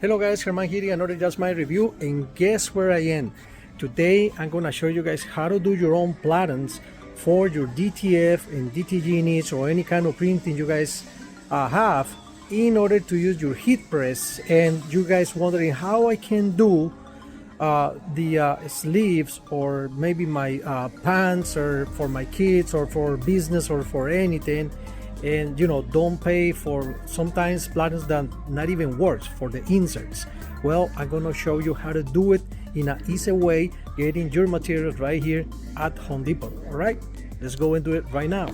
Hello guys, Herman here, another Just My Review, and guess where I am? Today I'm gonna show you guys how to do your own Platens for your DTF and DTG needs or any kind of printing you guys have in order to use your heat press. And you guys wondering how I can do the sleeves or maybe my pants or for my kids or for business or for anything, and don't pay for sometimes Platens that not even works for the inserts. Well, I'm gonna show you how to do it in an easy way, getting your materials right here at Home Depot. All right, let's go and do it right now.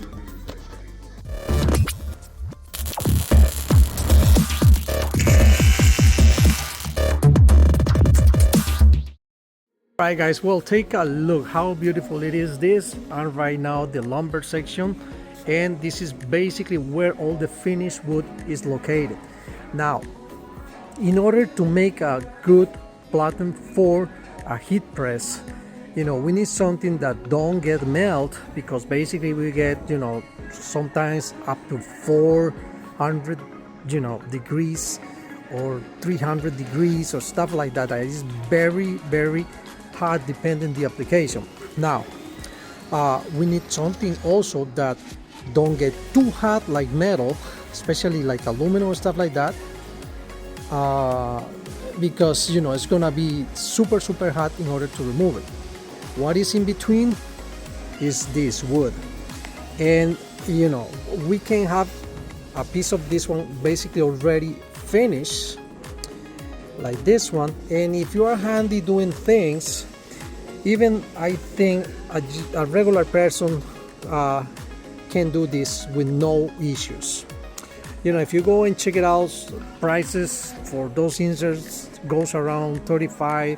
Alright guys, well, take a look how beautiful it is. This are right now the lumber section, and this is basically where all the finished wood is located. Now, in order to make a good platen for a heat press, we need something that don't get melt, because basically we get sometimes up to 400 degrees or 300 degrees or stuff like that. That is very hot depending the application. Now we need something also that don't get too hot like metal, especially like aluminum or stuff like that, because it's gonna be super hot in order to remove it. What is in between is this wood, and we can have a piece of this one basically already finished like this one. And if you are handy doing things, even I think a regular person can do this with no issues. If you go and check it out, prices for those inserts goes around $35,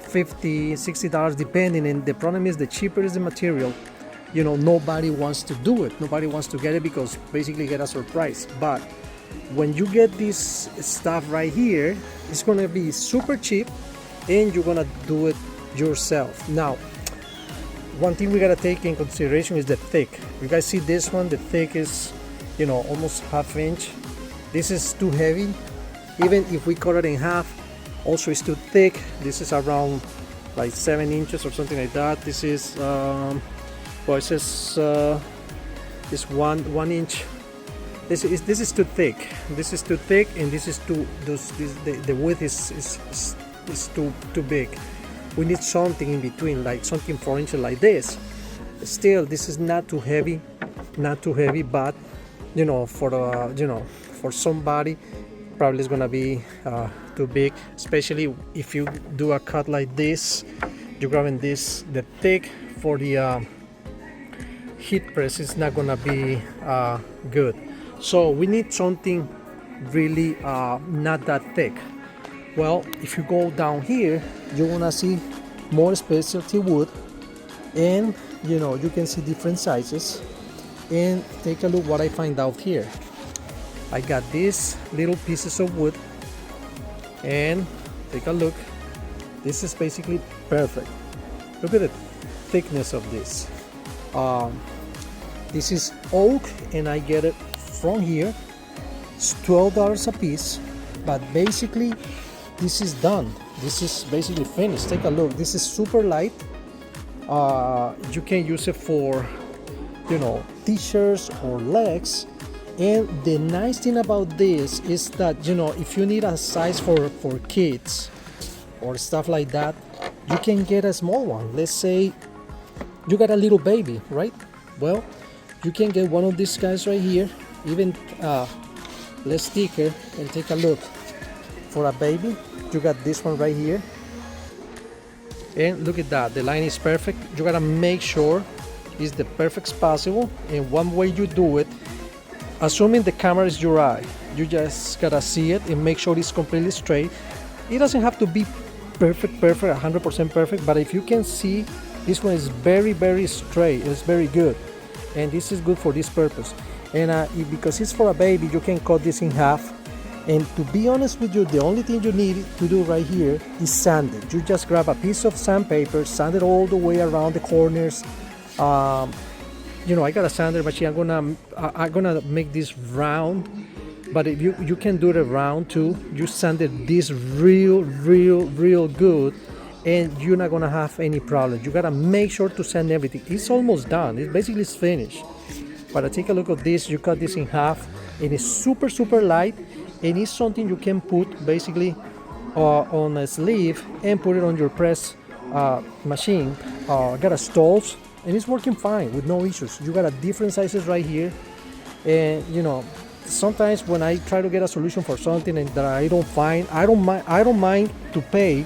$50, $60 depending. And the problem is, the cheaper is the material, nobody wants to do it, nobody wants to get it, because basically get a surprise. But when you get this stuff right here, it's gonna be super cheap and you're gonna do it yourself. Now, one thing we gotta take in consideration is the thick. You guys see this one, the thick is almost ½ inch. This is too heavy. Even if we cut it in half, also it's too thick. This is around like 7 inches or something like that. This is well, it says it's one inch. This is too thick. This is too thick, and this is too the width is too big. We need something in between, like something 4 inches like this. Still, this is not too heavy, but for somebody probably it's gonna be too big, especially if you do a cut like this. You're grabbing this, the thick for the heat press is not gonna be good. So we need something really not that thick. Well, if you go down here, you're gonna see more specialty wood, and you can see different sizes. And take a look what I find out here. I got these little pieces of wood, and take a look. This is basically perfect. Look at the thickness of this. This is oak, and I get it from here. It's $12 a piece, but basically this is done. This is basically finished. Take a look. This is super light. You can use it for t-shirts or legs. And the nice thing about this is that if you need a size for kids or stuff like that, you can get a small one. Let's say you got a little baby, right? Well, you can get one of these guys right here, even less thicker. And take a look. For a baby, you got this one right here, and look at that. The line is perfect. You gotta make sure it's the perfect possible. And one way you do it, assuming the camera is your eye, you just gotta see it and make sure it's completely straight. It doesn't have to be perfect 100% perfect, but if you can see, this one is very straight. It's very good, and this is good for this purpose. And because it's for a baby, you can cut this in half. And to be honest with you, the only thing you need to do right here is sand it. You just grab a piece of sandpaper, sand it all the way around the corners. I got a sander machine. I'm gonna make this round But if you can do it round too, you sand it this real good, and you're not gonna have any problem. You gotta make sure to sand everything. It's almost done. It basically is finished. But take a look at this. You cut this in half, and it's super light, and it's something you can put basically on a sleeve and put it on your press machine. Got a stalls, and it's working fine with no issues. You got a different sizes right here, and you know, sometimes when I try to get a solution for something and that I don't find, I don't mind to pay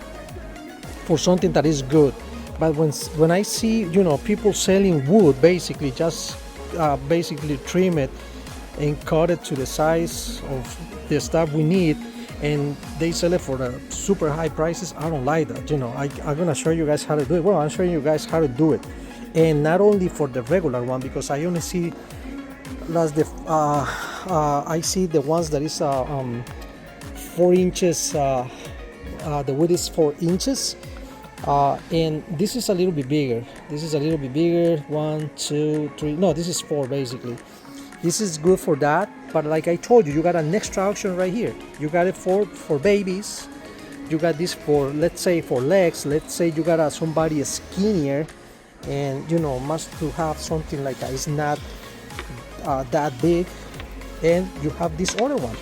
for something that is good. But when I see, you know, people selling wood, basically just basically trim it and cut it to the size of the stuff we need, and they sell it for the super high prices, I don't like that. You know, I'm gonna show you guys how to do it. Well, I'm showing you guys how to do it, and not only for the regular one, because I only see I see the ones that is 4 inches. The width is 4 inches, and this is a little bit bigger. This is a little bit bigger. 1, 2, 3. No, this is 4 basically. This is good for that. But like I told you, you got an extra option right here. You got it for babies. You got this for, let's say, for legs. Let's say you got somebody skinnier, and you know, must to have something like that. It's not that big, and you have this other one,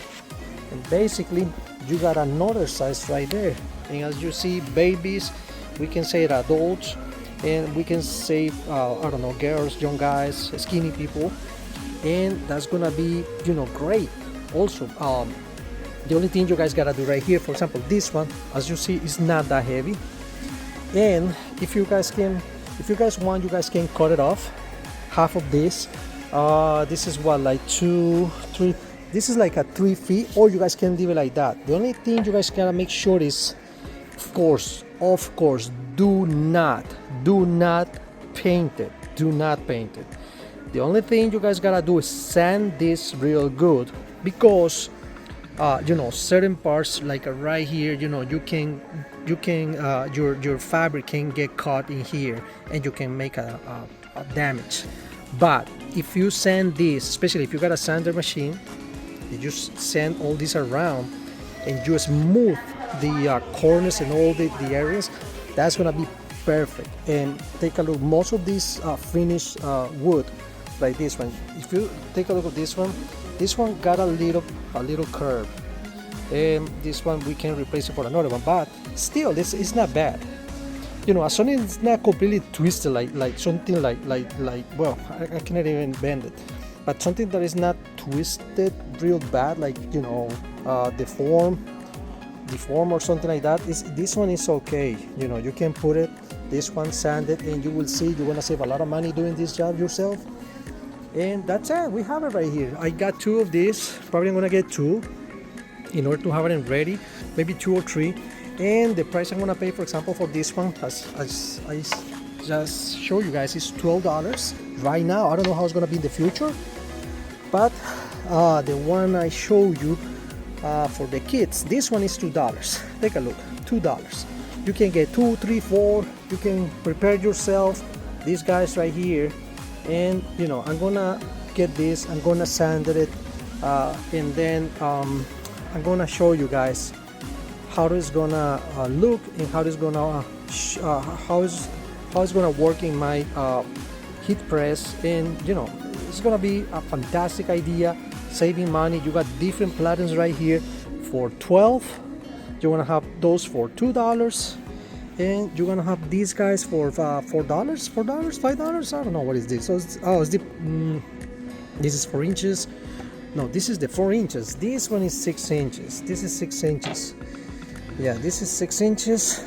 and basically you got another size right there. And as you see, babies, we can say it adults, and we can say I don't know, girls, young guys, skinny people, and that's gonna be, you know, great. Also, the only thing you guys gotta do right here, for example, this one, as you see, is not that heavy, and if you guys want, you guys can cut it off, half of this. This is what, like 2, 3. This is like a 3 feet, or you guys can leave it like that. The only thing you guys gotta make sure is, of course, do not paint it. Do not paint it. The only thing you guys gotta do is sand this real good, because you know, certain parts like right here, you know, your fabric can get caught in here, and you can make a damage. But if you sand this, especially if you got a sander machine, you just sand all this around and you smooth the corners and all the areas, that's gonna be perfect. And take a look, most of these finished wood, like this one, if you take a look at this one got a little curve, and this one we can replace it for another one, but still this is not bad. You know, as long as it's not completely twisted, like something like well, I cannot even bend it, but something that is not twisted real bad, like, you know, deform or something like that, this one is okay. You know, you can put it, this one, sand it, and you will see you're gonna save a lot of money doing this job yourself. And that's it, we have it right here. I got 2 of these, probably I'm gonna get 2 in order to have it ready, maybe 2 or 3. And the price I'm gonna pay, for example, for this one, as I just show you guys, is $12 right now. I don't know how it's gonna be in the future, but the one I show you for the kids, this one is $2. Take a look, $2. You can get 2, 3, 4. You can prepare yourself. These guys right here, and you know, I'm gonna get this. I'm gonna sand it, and then I'm gonna show you guys how it's gonna look, and how it's gonna how it's gonna work in my heat press. And you know, it's gonna be a fantastic idea, saving money. You got different Platens right here for $12. You're gonna have those for $2, and you're gonna have these guys for $4, $5. I don't know what is this. So this is 4 inches. No, this is the 4 inches. This one is 6 inches. This is 6 inches. Yeah, this is 6 inches.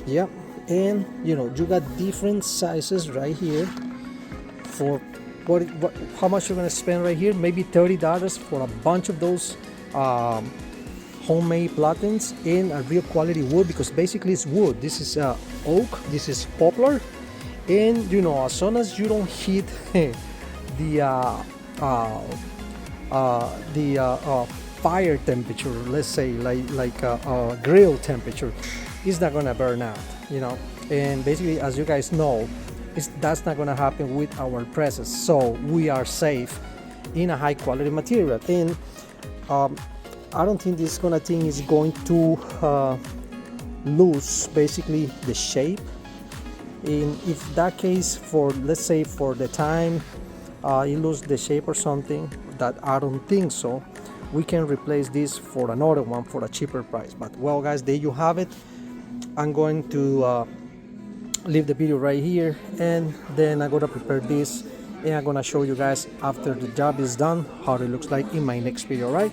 Yep. And you know, you got different sizes right here for what how much you're gonna spend right here. Maybe $30 for a bunch of those homemade Platens in a real quality wood, because basically it's wood. This is oak, this is poplar, and you know, as soon as you don't hit the fire temperature, let's say like grill temperature, it's not gonna burn out, you know. And basically, as you guys know, that's not gonna happen with our presses, so we are safe in a high quality material. And I don't think this thing is going to lose basically the shape. In if that case, for let's say for the time it lose the shape or something, that I don't think so, we can replace this for another one for a cheaper price. But well guys, there you have it. I'm going to leave the video right here, and then I'm gonna prepare this, and I'm gonna show you guys after the job is done how it looks like in my next video, right?